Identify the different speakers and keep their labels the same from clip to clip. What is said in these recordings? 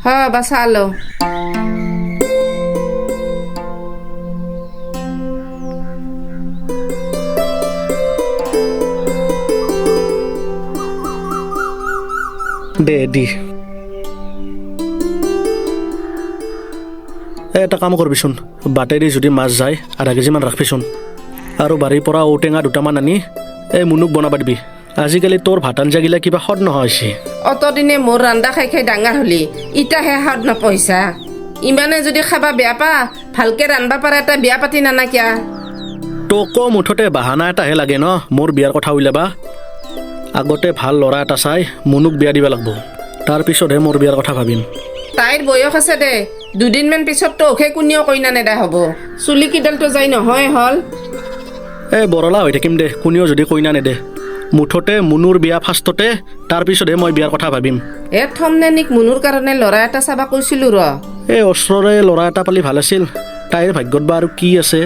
Speaker 1: हाँ बसा लो
Speaker 2: দে দি এটা কাম কৰিবিচোন বাটেদি যদি মাছ যায় আধা কেজিমান ৰাখিবিচোন আৰু বাৰীৰ পৰা ঔটেঙা দুটামান আনি এই মুনুক বনাবা দিবি আজিকালি তোৰ ভাত আঞ্জাগিলা কিবা সদ নহয় হৈছে
Speaker 1: অতদিনে মোৰ ৰান্ধা খাই খাই ডাঙৰ হলি ইটাহে হাত নপইচা ইমানে যদি খাবা বেয়া পা ভালকে ৰান্ধবা পাৰা এটা বিয়া পাতি নানা কিয়া
Speaker 2: তোকো মুঠতে বাহানা এটাহে লাগে ন মোৰ বিয়াৰ কথা উলিয়াবা আগতে ভাল ল'ৰা এটা চাই মুনুক বিয়া দিব লাগিব তাৰপিছতহে মোৰ বিয়াৰ কথা ভাবিম
Speaker 1: তাইৰ বয়স আছে দে দুদিনমান পিছত তোকহে কোনেও কইনা নেদা হ'ব চুলি কিডালটো যাই নহয় হল
Speaker 2: এই বৰলা হৈ থাকিম দে কোনেও যদি কইনা নেদে মুঠতে মুনুৰ বিয়া ফাৰ্ষ্টতে তাৰপিছতহে মই বিয়াৰ কথা ভাবিম
Speaker 1: থমনেনিক মুনুৰ কাৰণে ল'ৰা এটা চাবা কৈছিলো ৰ
Speaker 2: এই ওচৰৰে ল'ৰা এটা পালি ভাল আছিল তাইৰ ভাগ্যত বা আৰু কি আছে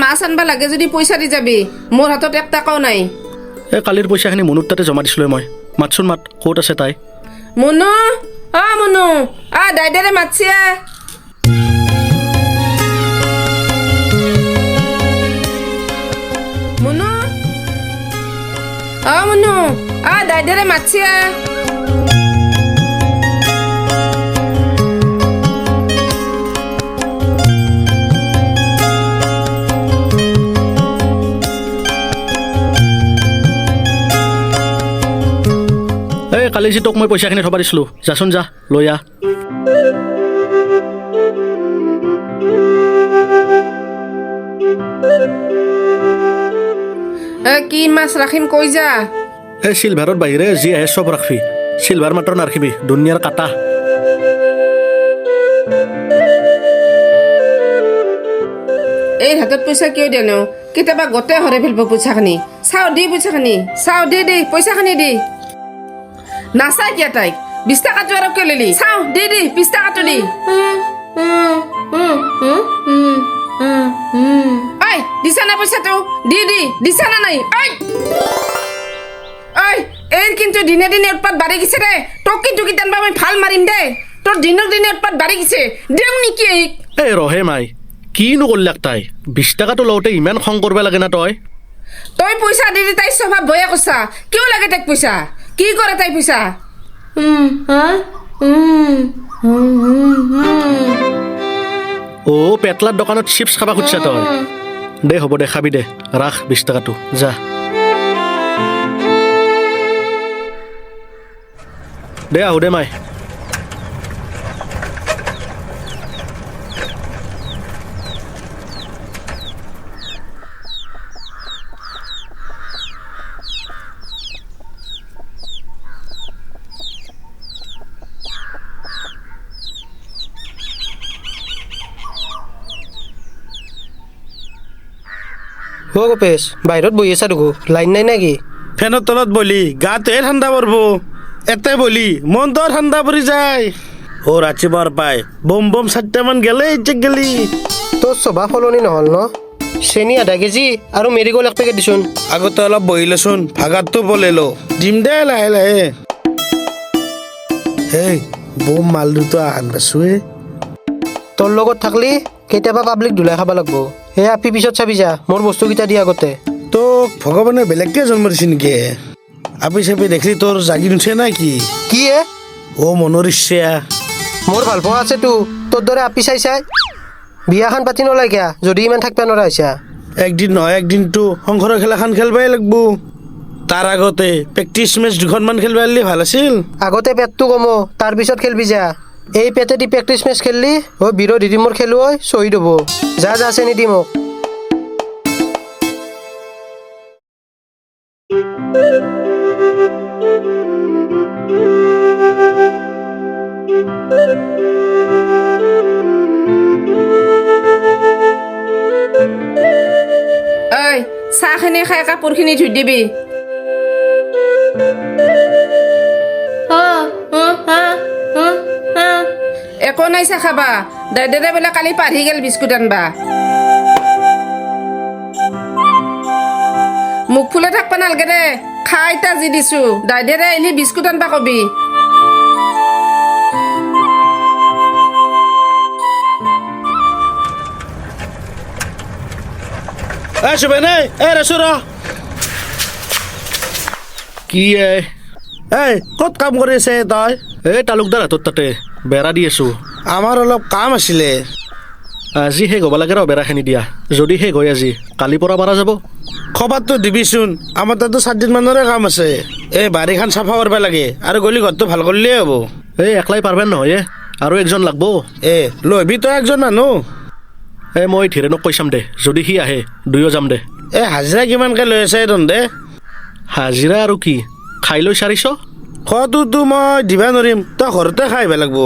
Speaker 1: মাছ আনবা লাগে যদি পইচা দি যাবি মোৰ হাতত এক টকাও নাই
Speaker 2: এই কালিৰ পইচাখিনি মুনুৰ তাতে জমা দিছিলোঁ মই মাতচোন মাত ক'ত আছে তাই
Speaker 1: মুনু মুনু দাইদেৰে মাতছে মুনু মুনু দাইদেৰে মাতছে
Speaker 2: এই কালি যি তোক মই পইচাখিনি থবা দিছিলোঁ যাচোন যা লৈ আহ
Speaker 1: কি মাছ ৰাখিম কৈ যা
Speaker 2: এই চিলভাৰৰ বাহিৰে যি আহে চব ৰাখিবি চিলভাৰ মাত্ৰ নাৰাখিবি দুনিয়াৰ কাটা
Speaker 1: এই হাতত পইচা কিয় দিয়া নো কেতিয়াবা গোটেই হৰে ফেলব পইচাখিনি চাও দি পইচাখিনি চাও দি পইচাখিনি দি নাচাই কিয়া তাইক 20 টকাটো আৰু কিয় ললি চাও দি 20 টকাটো দি ঐ দিছা না পইচাটো দি দিছা না নাই ঐ এই কিন্তু দিনে দিনে উৎপাত বাঢ়ি গেছে ৰে তোক কিন্তু কিতানবা মই ভাল মাৰিম দে তোৰ দিনক দিনে উৎপাত বাঢ়ি গেছে দেও নেকি
Speaker 2: এই ৰহে মাই কিনো কৰিলাক তাই 20 টকাটো লওঁতে ইমান খং কৰিব লাগে না তই
Speaker 1: পইচা দি তাই স্বভাৱ বয়া কৈছা কিয় লাগে তাইক পইচা কি কৰে তাই পইচা
Speaker 2: পেটলাৰ দোকানত চিপছ খাবা খুজিছা তই দে হ'ব দে খাবি দে ৰাখ 20 টকাটো যা দে আহো দে মাই
Speaker 3: গোপেশ বাহিৰত বহি আছা দেখো লাইন নাই নেকি
Speaker 4: ফেনৰ তলত বলি গাটোহে ঠাণ্ডা পৰব এতে বলি মনটো ঠাণ্ডা পৰি যায় ৰাতিপুৱাৰ পাই বম 4টামান গেলে এতিয়া গেলি
Speaker 3: তোৰ স্বভাৱ সলনি নহ'ল ন চেনি আধা কেজি আৰু মেৰিগোল্ড 1 পেকেট দিছোন
Speaker 4: আগতে অলপ বহিলেচোন ভাগাৰটো বলেলো দিম দে লাহে লাহে হেই বম মাল দুটো আনবাছোৱে
Speaker 3: তোৰ লগত থাকলি কেতিয়াবা পাব্লিক ধুলাই খাব লাগব হে আপি পিছত চাবি যা মোৰ বস্তুকেইটা দি আগতে
Speaker 4: তোক ভগৱানে বেলেগকে জন্ম দিছে নেকি আপি চাপি দেখলি তোৰ জাগি নুঠে না কি মনৰ ইচ্ছা
Speaker 3: মোৰ ভাল পোৱা আছে তোৰ দৰে আপি চাই বিয়াখন পাতি নলাই কিয়া যদি ইমান থাকবা নৰা হৈছা
Speaker 4: একদিন নহয় একদিনটো সংসাৰৰ খেলাখন খেলবাই লাগব তাৰ আগতে প্ৰেক্টিচ মেচ 2খনমান খেলবা পাৰিলে ভাল আছিল
Speaker 3: আগতে পেটটো কমো তাৰ পিছত খেলবি যা এই পেটেদি প্ৰেক্টিচ মেচ খেললি বিৰোধী টিমৰ খেলুৱৈ শ্বহীদ হ'ব যা চেনি দি মোক
Speaker 1: চাহখিনি খাই কাপোৰখিনি ধুই দিবি একো নাই চাহ খাবা দাইদেৰে বোলে কালি পাঢ়ি গেল বিস্কুট আনবা মুখ ফুলে থাকবা নালগে দে খাই তা যি দিছো দাইদেৰে আহিলি বিস্কুট আনবা কবি
Speaker 4: চুবেন এই ৰচো ৰ
Speaker 2: কি
Speaker 4: এই ক'ত কাম কৰি আছে তই
Speaker 2: এই তালুকদাৰ হাতত তাতে বেৰা দি আছোঁ
Speaker 4: আমাৰ অলপ কাম আছিলে
Speaker 2: আজি শেষ হ'ব লাগে ৰ বেৰাখিনি দিয়া যদি শেষ হয় আজি কালিৰ পৰা পাৰা যাব
Speaker 4: খবৰটো দিবিচোন আমাৰ তাতো 4 দিন মানৰে কাম আছে এই বাৰীখন চাফা কৰিব লাগে আৰু গলি ঘৰটো ভাল কৰিলেই হ'ব
Speaker 2: এই একলাই পাৰবেন নহয় আৰু একজন লাগব
Speaker 4: লবি তই একজন মানুহ
Speaker 2: মই ধীৰেণক কৈ চাম দে যদি সি আহে দুয়ো যাম দে
Speaker 4: হাজিৰা কিমানকৈ লৈ আছে তহঁতে
Speaker 2: হাজিৰা আৰু কি খাই লৈ 400
Speaker 4: খোৱাটোতো মই দিবা নোৱাৰিম তই ঘৰতে খাই আহিব লাগিব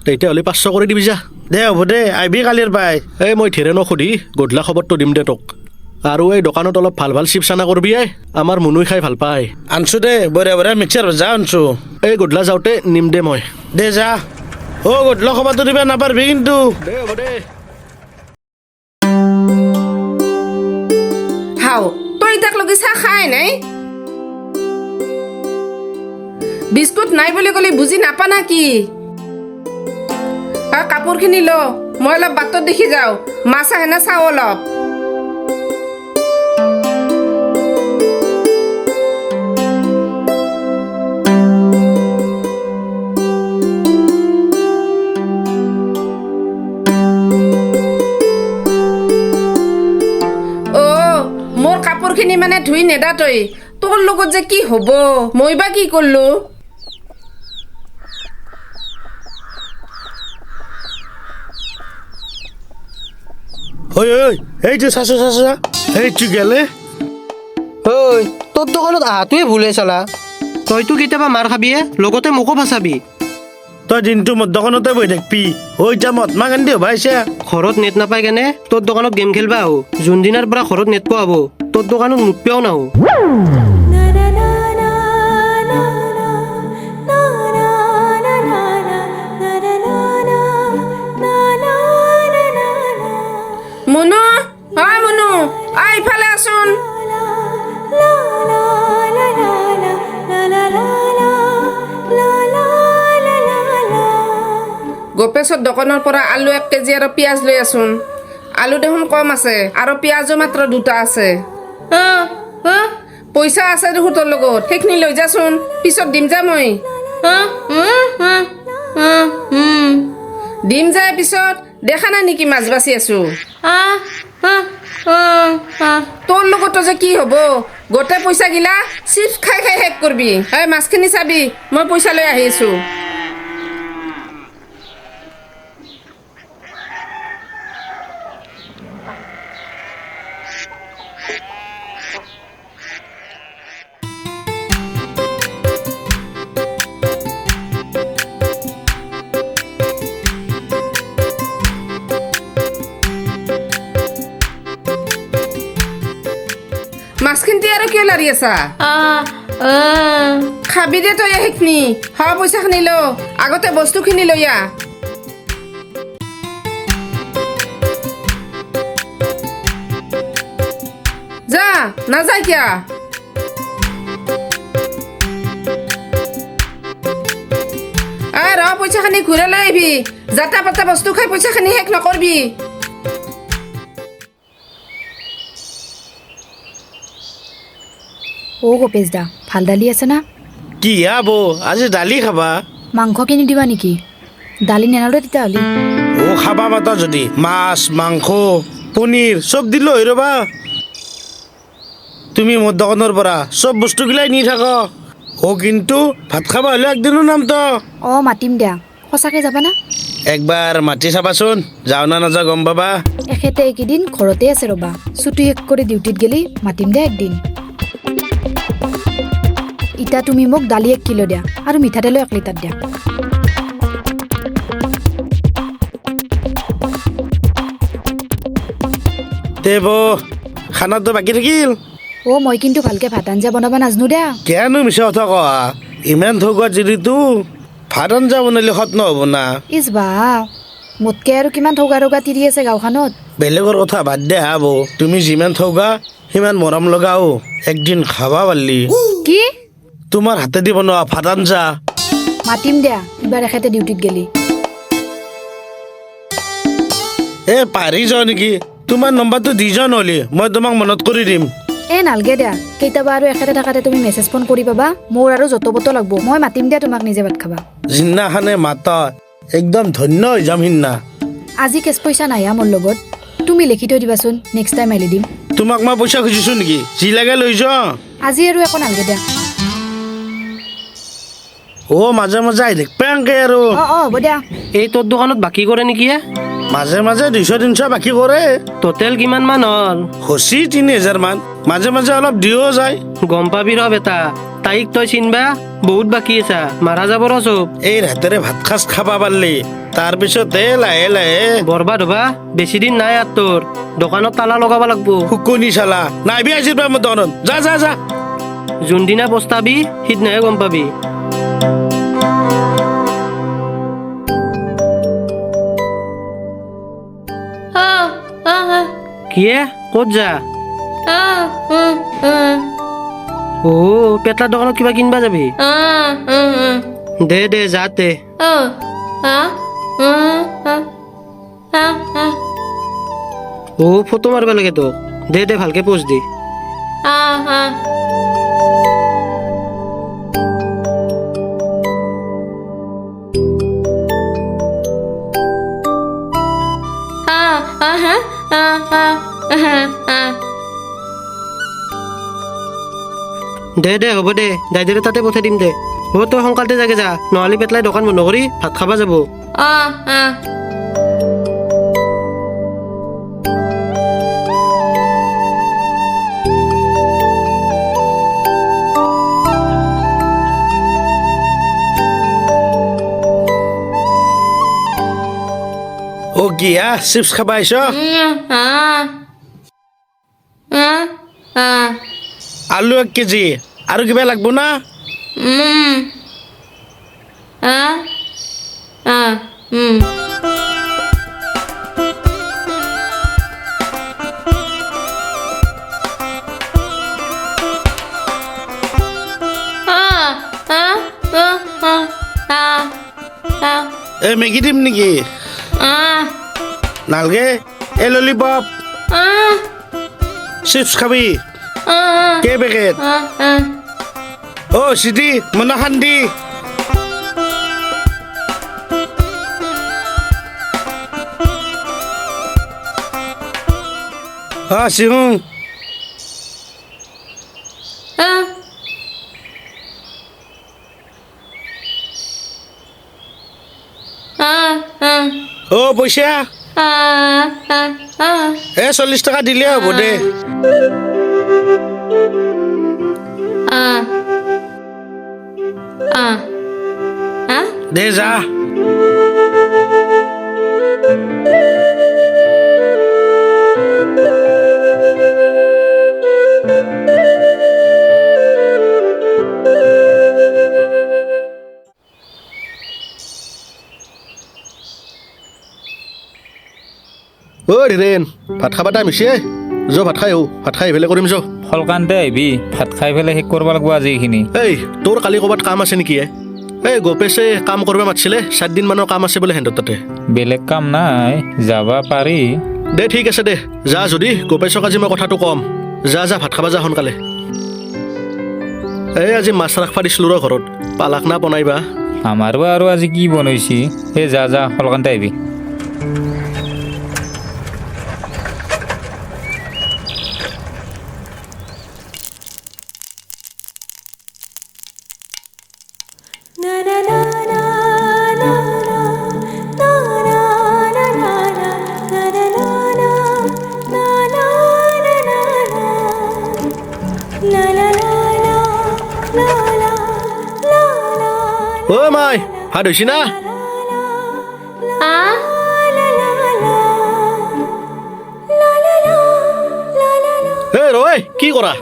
Speaker 2: তেতিয়াহ'লে 500 কৰি দিবি যা
Speaker 4: দে হ'ব দে আহিবি কালিৰ পাই
Speaker 2: মই ধীৰেণক সুধি গধূলা খবৰটো দিম দে তোক আৰু এই দোকানত অলপ ভাল ভাল চিপছ আনা কৰবি আমাৰ মুনুই খাই ভাল পায়
Speaker 4: আনছো দে বঢ়িয়া বঢ়িয়া মিক্সাৰ ভজা আনছো
Speaker 2: এই গধূলা যাওঁতে নিম দে মই
Speaker 4: দে যা গধূলা খবৰটো দিবা নাপাৰবি কিন্তু
Speaker 2: দে হ'ব দে
Speaker 1: হাও তই তাক লগি চাহ খাই নাই বিস্কুট নাই বুলি ক'লে বুজি নাপা না কি কাপোৰখিনি ল মই অলপ বাটত দেখি যাওঁ মাছ আহে না চাওঁ অলপ মোৰ কাপোৰখিনি মানে ধুই নেদা তই তোৰ লগত যে কি হ'ব মই বা কি কৰিলো
Speaker 4: এইটো চাচো এইটো গেলে
Speaker 3: ঐ তোৰ দোকানত আহাটোৱে ভুলে চালা তইতো কেতিয়াবা মাৰ খাবিয়ে লগতে মোকো ফাচাবি
Speaker 4: তই দিনটো মোৰ দোকানতে বহি থাকবি এতিয়া মহাত্মা গান্ধী হ'ব আহিছে
Speaker 3: ঘৰত নেট নাপাই কেনে তোৰ দোকানত গেম খেলবা আহো যোনদিনাৰ পৰা ঘৰত নেট পোৱা হ'ব তোৰ দোকানত মুখ পেয়াও নাহো
Speaker 1: মুনু মুনু ইফালে আছোন গোপেশৰ দোকানৰ পৰা আলু 1 কেজি আৰু পিঁয়াজ লৈ আছোন আলু দেখোন কম আছে আৰু পিঁয়াজো মাত্ৰ 2টা আছে পইচা আছে দেখোন তোৰ লগত সেইখিনি লৈ যাচোন পিছত দিম যা মই দিম যায় পিছত দেখা নাই নেকি মাছ বাচি আছো তোৰ লগতো যে কি হ'ব গোটেই পইচা গিলা চিপছ খাই খাই শেষ কৰবি মাছখিনি চাবি মই পইচা লৈ আহি আছো মাছখিনি আৰু কিয় লাৰি আছা খাবি দে তই সেইখিনি পইচাখিনি ল আগতে বস্তুখিনি লৈ আহ যা নাযায় কিয়া পইচাখিনি ঘূৰাই লৈ আহিবি যাতা পাতা বস্তু খাই পইচাখিনি শেষ নকৰবি
Speaker 5: গোপেশ দা ভাল দালি আছে না
Speaker 4: কি বৌ আজি দালি খাবা
Speaker 5: মাংস কিনি দিবা নেকি দালি নেনালো তেতিয়াহ'লে
Speaker 4: খাবা মাতা যদি মাছ মাংস পনীৰ চব দিলো হৈ ৰবা তুমি মোৰ দোকানৰ পৰা চব বস্তুগিলাই নি থাক কিন্তু ভাত খাবা হ'লে একদিনো নামতো
Speaker 5: মাতিম দিয়া সঁচাকে যাবা না
Speaker 4: একবাৰ মাতি চাবাচোন যাওঁ না নাযাওঁ গম পাবা
Speaker 5: এখেতে এইকেইদিন ঘৰতে আছে ৰবা ছুটি শেষ কৰি ডিউটিত গেলি মাতিম দিয়া একদিন ইটা তুমি মোক দালি 1 কিলো দিয়া আৰু মিঠাতেলো 1 লিটাৰ দিয়া
Speaker 4: দেব খানাটো বাকী থাকিল
Speaker 5: মই কিন্তু ভালকে ভাত আঞ্জা বনাব নাজানো দিয়া
Speaker 4: কেনো মিছা কথা কোৱা ইমান থগোৱা যিটো ভাত আঞ্জা বনালে সৎ নহ'ব না
Speaker 5: ইছ বা মোতকে আৰু কিমান থৌগা ৰগা তিৰি আছে গাঁওখনত
Speaker 4: বেলেগৰ কথা বাদ দে বৌ তুমি যিমান থৌগা সিমান মৰম লগাও একদিন খাবা পাৰলি
Speaker 5: কি
Speaker 4: তোমাৰ হাতেদি বনোৱা ভাত আঞ্জা
Speaker 5: মাতিম দিয়া এবাৰ এখেতে ডিউটিত গেলি
Speaker 4: পাৰি যাওঁ নেকি তোমাৰ নম্বৰটো দিজন হ'লি মই তোমাক মনত কৰি দিম।
Speaker 5: নালগে দিয়া, কেতিয়াবা আৰু এখেতে থাকাতে তুমি মেছেজ ফোন কৰি পাবা। মোৰ আৰু যত বত লাগব, মই মাতিম দিয়া তোমাক, নিজে ভাত খাবা।
Speaker 4: যিদিনাখানে মাতা একদম ধন্য হৈ যাম সিদিনা।
Speaker 5: আজি কেছ পইচা নাই মোৰ লগত, তুমি লিখি থৈ দিবাচোন, নেক্সট টাইম আইলি দিম।
Speaker 4: তোমাক মই পইচা খুজিছো নেকি? যি লাগে লৈ যোৱা।
Speaker 5: আজি আৰু একো নালগে দিয়া।
Speaker 4: মাজে মাজে আহি থাকিবা এনকে আৰু।
Speaker 5: হ'ব দিয়া।
Speaker 6: এই তোৰ দোকানত বাকী কৰে নেকি?
Speaker 4: মাজে মাজে 200-300 বাকী কৰে।
Speaker 6: টোটেল কিমান মান হ'ল?
Speaker 4: হচি 3000 মান। মাজে মাজে অলপ দিও যায়।
Speaker 6: গম পাবি ৰ বেটা, তাইক তই চিনবা বহুত বাকী আছা, মাৰা যাব ৰ চব।
Speaker 4: এই ৰাতেৰে ভাত সাজ খাবা পাৰলি তাৰপিছতে লাহে লাহে
Speaker 6: বৰবাদ হবা, বেছি দিন নাই আৰু তোৰ। দোকানত তালা লগাব লাগবো।
Speaker 4: শুকনি চালা নাইবি আজিৰ পৰা মোৰ দোকানত। যা যা যা।
Speaker 6: যোনদিনা পস্তাবি সিদিনাহে গম পাবি। কিয়ে ক'ত যা? পেটলাৰ দোকানত কিবা কিনবা যাবি? দে দে যা তে। ফটো মাৰিব লাগে তোক। দে দে ভালকে পোষ্ট দি। দে দে হ'ব দে, দাইদেৰে তাতে পঠাই দিম দে। তই সোনকালতে যাগে যা, নহ'লে পেটলাই দোকান বন্ধ কৰি ভাত খাবা যাব।
Speaker 4: কি চিপছ খাবা আহিছ? আলু 1 কেজি আৰু কিবা লাগব না? মেগী দিম নেকি? নালগে। এই ললিপপ চিপছ খাবি কেই পেকেট? চিটি মনা খান্দি চিহুং পইচা 40 টকা দিলে হ'ব দে। দে যা।
Speaker 2: ধীৰেন ভাত খাবা টাইম হৈছে, ভাত খাই ভাত খাই এইফালে কৰিম
Speaker 7: ফলকান্তে আহিবি, ভাত খাই পেলাই শেষ কৰিব লাগিব আজি এইখিনি।
Speaker 2: তোৰ কালি ক'ৰবাত কাম আছে নেকি? গোপেশে কাম কৰিব মাতিছিলে, 7 দিন মানৰ কাম আছে বোলে সিহঁতৰ তাতে।
Speaker 7: বেলেগ কাম নাই, যাবা পাৰি।
Speaker 2: দে ঠিক আছে দে, যা। যদি গোপেশক আজি মই কথাটো ক'ম। যা যা ভাত খাবা যা সোনকালে। আজি মাছ ৰাখবা দিছিলোঁ ৰ ঘৰত, পালাক না বনাইবা।
Speaker 7: আমাৰো আৰু আজি কি বনাইছি? যা যা ফলকান্তে আহিবি।
Speaker 2: মাই ভাত হৈছি না? ৰৈ কি কৰা?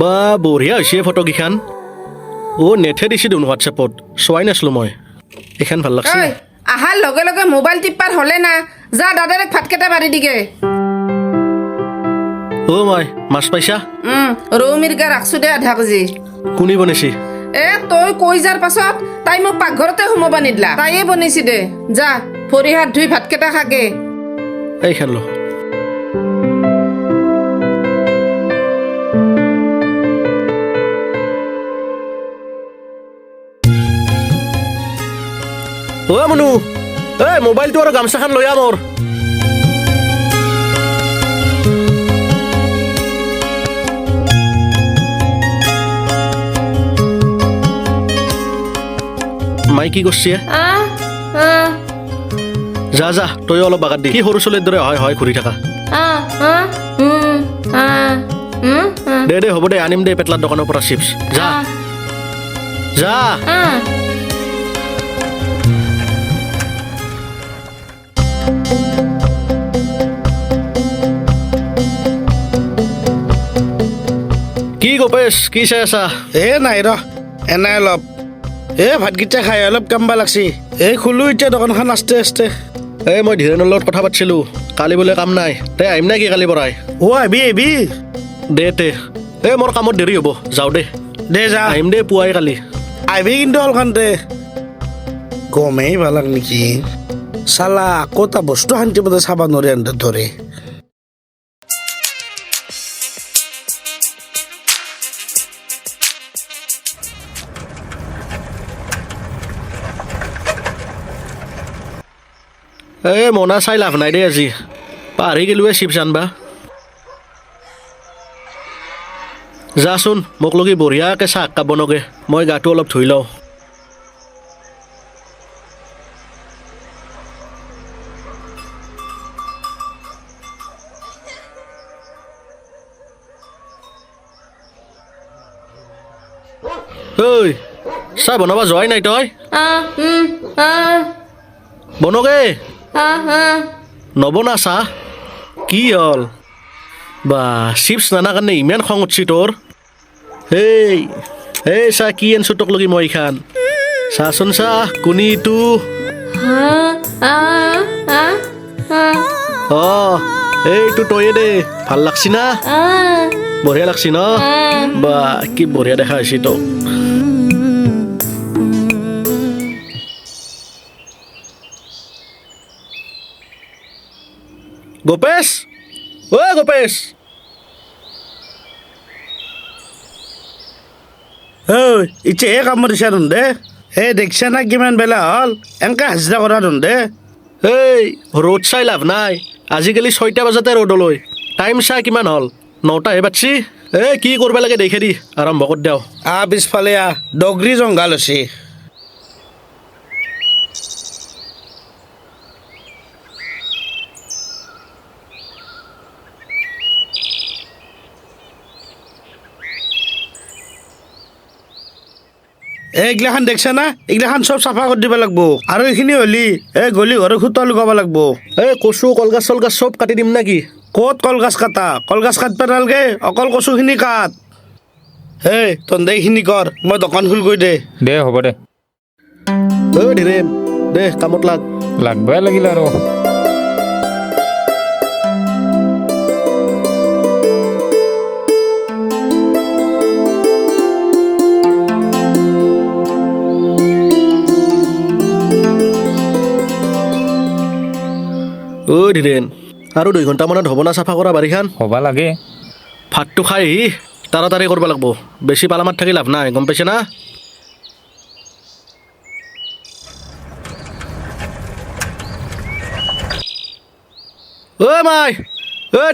Speaker 2: বা বঢ়িয়া হৈছে ফটোকেইখন। নেটহে দিছে দেখোন হোৱাটছএপত, চোৱাই নাছিলো মই। এইখন ভাল লাগছে।
Speaker 1: আহাৰ লগে লগে মোবাইল টিপাৰ হ'লে না, যা দাদাৰে ভাতকেইটা মাৰি দিগে।
Speaker 2: মাই মাছ পাইছা?
Speaker 1: ৰৌ মিৰ্গা ৰাখছো দে আধা কেজি।
Speaker 2: কোনে বনাইছে?
Speaker 1: এ তই কৈ যাৰ পাছত তাই মোক পাকঘৰতে সোমাব নিদিলা তাইয়ে বনাইছি দে যা ভৰি হাত ধুই ভাতকেইটা খাগে
Speaker 2: এইখান ল অ মনু এই মোবাইলটো আৰু গামচাখন লৈ আহ মোৰ মাই কি কৰছে যা যা তই অলপ বাগাত দি কি সৰু ছোৱালীৰ দৰে হয় হয় ঘূৰি থাকা দে দে হ'ব দে আনিম দে পেটলাৰ দোকানৰ পৰা চিপছ যা যা কি গোপেশ কি চাই আছা
Speaker 4: এ নাই ৰ এনাই অলপ ভাতকেইটা খাই অলপ কামবা লাগছি খুলো এতিয়া দোকানখন আস্তে আস্তে
Speaker 2: মই ধীৰেণৰ লগত কথা পাতিছিলোঁ কালি বোলে কাম নাই তে আহিম নে কি কালি পৰাই
Speaker 4: আহিবি
Speaker 2: দে তে মোৰ কামত দেৰি হ'ব যাওঁ দে
Speaker 4: দে যা
Speaker 2: আহিম দে পুৱাই কালি
Speaker 4: আহিবি কিন্তু অলখানতে গমেই ভালাক নেকি চালা আকৌ এটা বস্তু শান্তি মতে চাব নোৱাৰি আন্ধাৰ ধৰে
Speaker 2: মনা চাই লাভ নাই দেই আজি পাহৰি গেলোৱে চিপছ আনবা যাচোন মোক লগি বঢ়িয়াকৈ চাহ একাপ বনগে মই গাটো অলপ ধুই লওঁ ঐ চাহ বনাব যোৱাই নাই তই বনগে নবনা চাহ কি হ'ল বা চিপছ নানা কাৰণে ইমান খং উঠছি তোৰ এই চাহ কি আনছো তোক লগি মই খান চাচোন চাহ কোনি ইটো এইটো তয়ে দে ভাল লাগছি না বঢ়িয়া লাগছি ন বা কি বঢ়িয়া দেখা হৈছি তোক গোপেশ গোপেশ
Speaker 4: ইচ্ছে কামত দিছা দে দেখিছা না কিমান বেলা হ'ল এনেকে হাজিৰা কৰা দে
Speaker 2: ৰ'দ চাই লাভ নাই আজিকালি 6টা বজাতে ৰ'দলৈ টাইম চাই কিমান হ'ল 9টাহে বাজছি কি কৰিব লাগে দেখে দি আৰম্ভ কৰি দিওঁ
Speaker 4: পিছফালে ডগৰি জংঘাল হৈছে এইগিলাখান দেখছা না এইগিলাখান চব চাফা কৰি দিব লাগিব আৰু এইখিনি হলি গলি ঘৰৰ খুটা লগাব লাগিব
Speaker 2: কচু কলগাছ চলগাছ চব কাটি দিম নেকি
Speaker 4: ক'ত কলগাছ কাটা কলগাছ কাটবা নালগে অকল কচুখিনি কাট তন্দে এইখিনি কৰ মই দোকান খুল কৰি
Speaker 7: দে হ'ব দে
Speaker 2: ধীৰেণ দে কামত লাগ
Speaker 7: লাগবাই লাগিল আৰু
Speaker 2: ধীৰেণ আৰু 2 ঘণ্টামানত হ'ব না চাফা কৰা বাৰীখান
Speaker 7: হ'বা লাগে
Speaker 2: ভাতটো খাই আহি তাড়াতাড়ি কৰিব লাগিব বেছি পালামাত থাকি লাভ নাই গম পাইছে না মাই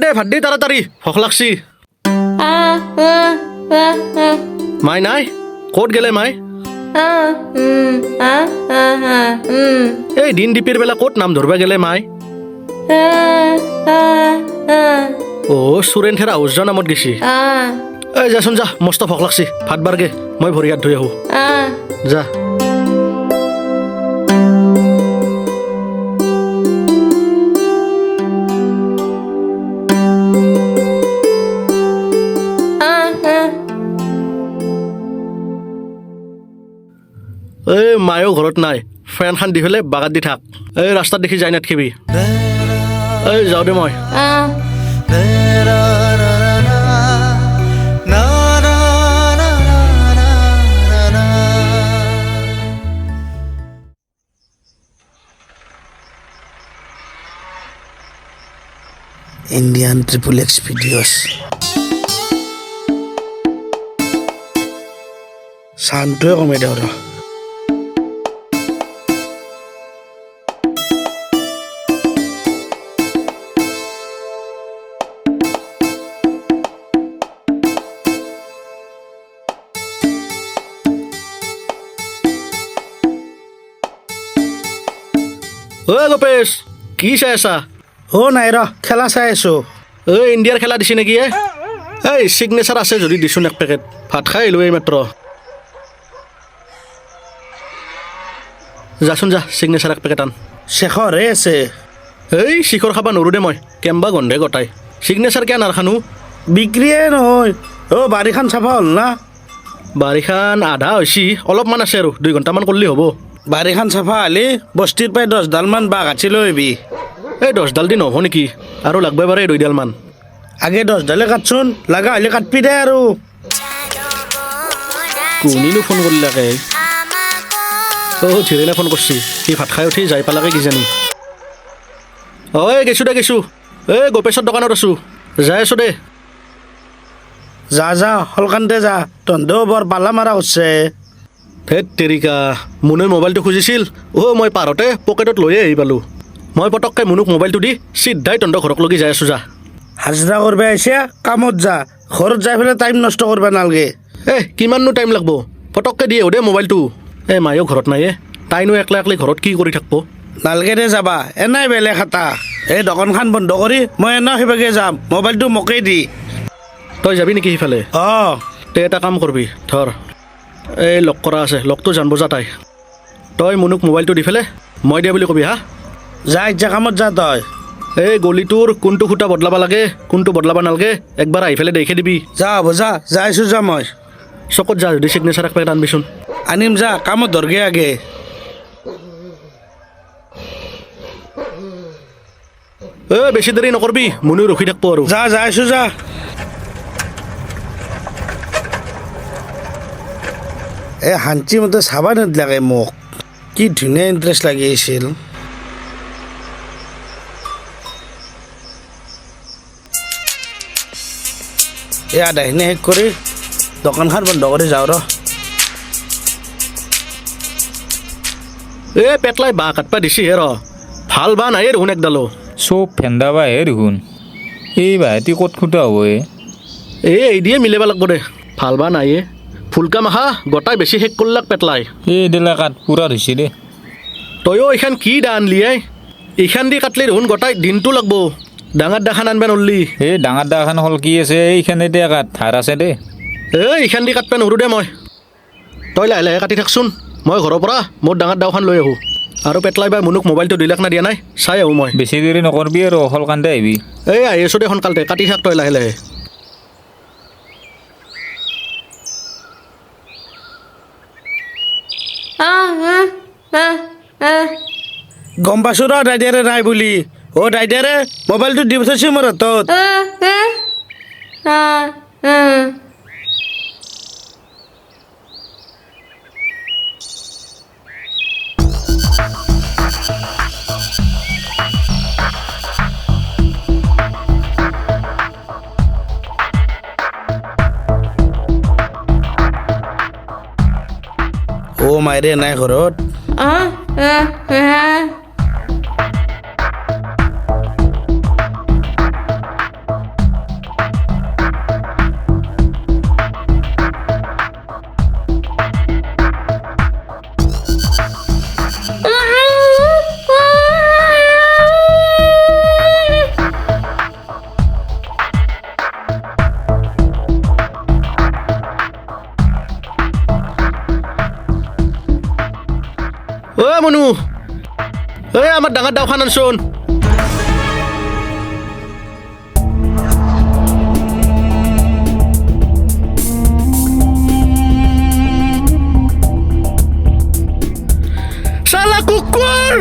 Speaker 2: দে ভাত দি তাড়াতাড়ি ভোক লাগছি মাই নাই ক'ত গেলে মাই এই দিন দীপের বেলা ক'ত নাম ধরবা গেলে মাই সুরেন থেরা আউজ নামত গেছি যাচোন যা মস্ত ভোক লাগছি ভাত বাৰগে মই ভৰি হাত ধুই আহো যা মায়েও ঘৰত নাই ফেন খান দি পেলাই বাগাত দি থাক ৰাস্তাত দেখি যাই নাথাকিবি যাওঁ দে মই
Speaker 4: ইণ্ডিয়ান ট্ৰিপল এক্স ভিডিঅ'ছ চানটোৱে কমাই দিওঁ ৰ
Speaker 2: ঐ গোপেশ কি চাই আছা
Speaker 4: অ' নাই ৰ খেলা চাই আছোঁ
Speaker 2: ঐ ইণ্ডিয়াৰ খেলা দিছে নেকি এই চিগনেচাৰ আছে যদি দিছোন এক পেকেট ভাত খাই আহিলোঁ এই মাত্ৰ যাচোন যা চিগনেচাৰ এক পেকেট আন
Speaker 4: শেষৰহে আছে
Speaker 2: এই শিখৰ খাবা নৰো দে মই কেম্বা গন্ধে গটাই চিগনেচাৰ কিয় নাৰখানো
Speaker 4: বিক্ৰীয়ে নহয় অ' বাৰীখন চাফা হ'ল না
Speaker 2: বাৰিষান আধা হৈছি অলপমান আছে আৰু 2 ঘণ্টামান কৰিলে হ'ব
Speaker 4: বাৰীখন চাফা হ'লে বস্তিৰ পৰাই 10ডালমান বাঁহ কাটি লৈ আহিবি
Speaker 2: এই 10ডাল দি নহ'ব নেকি আৰু লাগব পাৰে 2ডালমান
Speaker 4: আগে 10ডালে কাটচোন লগা হ'লে কাটবি দে আৰু
Speaker 2: কোনিনো ফোন কৰিলাকে ধীৰেনে ফোন কৰিছি সি ভাত খাই উঠি যাই পালাকে কিজানি গেছো এই গোপেশৰ দোকানত আছোঁ যাই আছোঁ দে
Speaker 4: যা হলকান্তে যা তহঁতেও বৰ পালা মাৰা হৈছে
Speaker 2: ধেত তেৰিকা মুনুই মোবাইলটো খুজিছিল মই পাৰতে পকেটত লৈয়ে আহি পালোঁ মই পটককৈ মুনুক মোবাইলটো দি চিধাই তহঁতৰ ঘৰক লগি যাই আছোঁ যা
Speaker 4: হাজিৰা কৰিব আহিছে কামত যা ঘৰত যাই পেলাই টাইম নষ্ট কৰিব নালাগে
Speaker 2: কিমাননো টাইম লাগব পটককৈ দিয়ে দেই মোবাইলটো মায়েও ঘৰত নাই তাইনো একলা ঘৰত কি কৰি থাকব
Speaker 4: নালগে দে যাবা এনেই বেলেগ এটা এই দোকানখন বন্ধ কৰি মই এনেও সেইভাগে যাম মোবাইলটো মোকেই দি
Speaker 2: তই যাবি নেকি সিফালে
Speaker 4: অঁ
Speaker 2: তে এটা কাম কৰবি ধৰ এই লগ কৰা আছে লগটো জানব যা তই মুনুক মোবাইলটো দি ফেলে মই দিয়া বুলি কবি হা
Speaker 4: যা এতিয়া কামত যা তই
Speaker 2: এই গলিটোৰ কোনটো খুঁটা বদলাব লাগে কোনটো বদলাব নালাগে একবাৰ আহি ফেলে দেখে দিবি
Speaker 4: যা হ'ব যা যাইছোঁ যা মই
Speaker 2: চকত যা যদি চিগনেচাৰ এক পেকেট আনবিচোন
Speaker 4: আনিম যা কামত ধৰগে আগে
Speaker 2: বেছি দেৰি নকৰবি মুনুই ৰখি থাকব আৰু
Speaker 4: যা যাইছোঁ যা শান্তি মতে চাবা নিদিলাকে মোক কি ধুনীয়া ইণ্টাৰেষ্ট লাগি আহিছিল আদাখিনি শেষ কৰি দোকানখন বন্ধ কৰি যাওঁ ৰ
Speaker 2: পেটলাই বাঁহ কাটবা দিছি ৰ ভাল বাঁহ নাই দেখোন একডালো
Speaker 7: চব ফেন্দা বাহে দেখোন এই বাহেতি ক'ত খুটা হ'ব
Speaker 2: এই দিয়ে মিলাব লাগব দে ভাল বাঁহ নাই ফুলকা মাখা গোটাই বেছি শেষ কৰলাক পেটলাই
Speaker 7: এই দিলা কাঠ পুৰা ধৰিছে দে
Speaker 2: তয়ো এইখান কি দা আনলি এইখান দি কাটলি দেখোন গোটাই দিনটো লাগব ডাঙৰ দাখান আনবা নৰলি
Speaker 7: এই ডাঙৰ দাখন হ'ল কি আছে এইখানে দে কাঠ ধাৰ আছে দে
Speaker 2: এইখান দি কাটবা নৰো দে মই তই লাহে লাহে কাটি থাকচোন মই ঘৰৰ পৰা মোৰ ডাঙৰ দাওখান লৈ আহোঁ আৰু পেটলাই বা মুনুক মোবাইলটো দিলাক না দিয়া নাই চাই আহোঁ মই
Speaker 7: বেছি দেৰি নকৰবি আৰু হলকান্তে আহিবি
Speaker 2: আহি আছোঁ দে সোনকালতে কাটি থাক তই লাহে লাহে
Speaker 4: গম পাইছোঁ ৰ দাইদেৰে নাই বুলি দাইদেৰে মোবাইলটো দি পঠাইছে মোৰ হাতত মাইৰে নাই ঘৰত
Speaker 2: মনু আমাৰ ডাঙৰ দাওখান আনচোন শালা কুকুৰ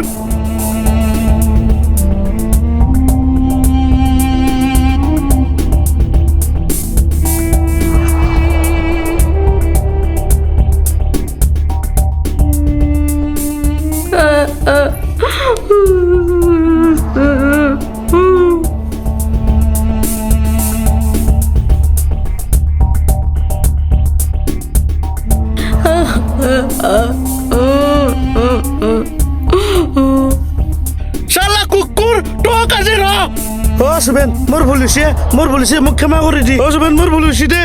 Speaker 4: শালা কুকুৰ তোক আজি ৰ অ সুবেন মোৰ ভুল হৈছে মোক ক্ষমা কৰি দি অ সুবেন মোৰ ভুল হৈছে দে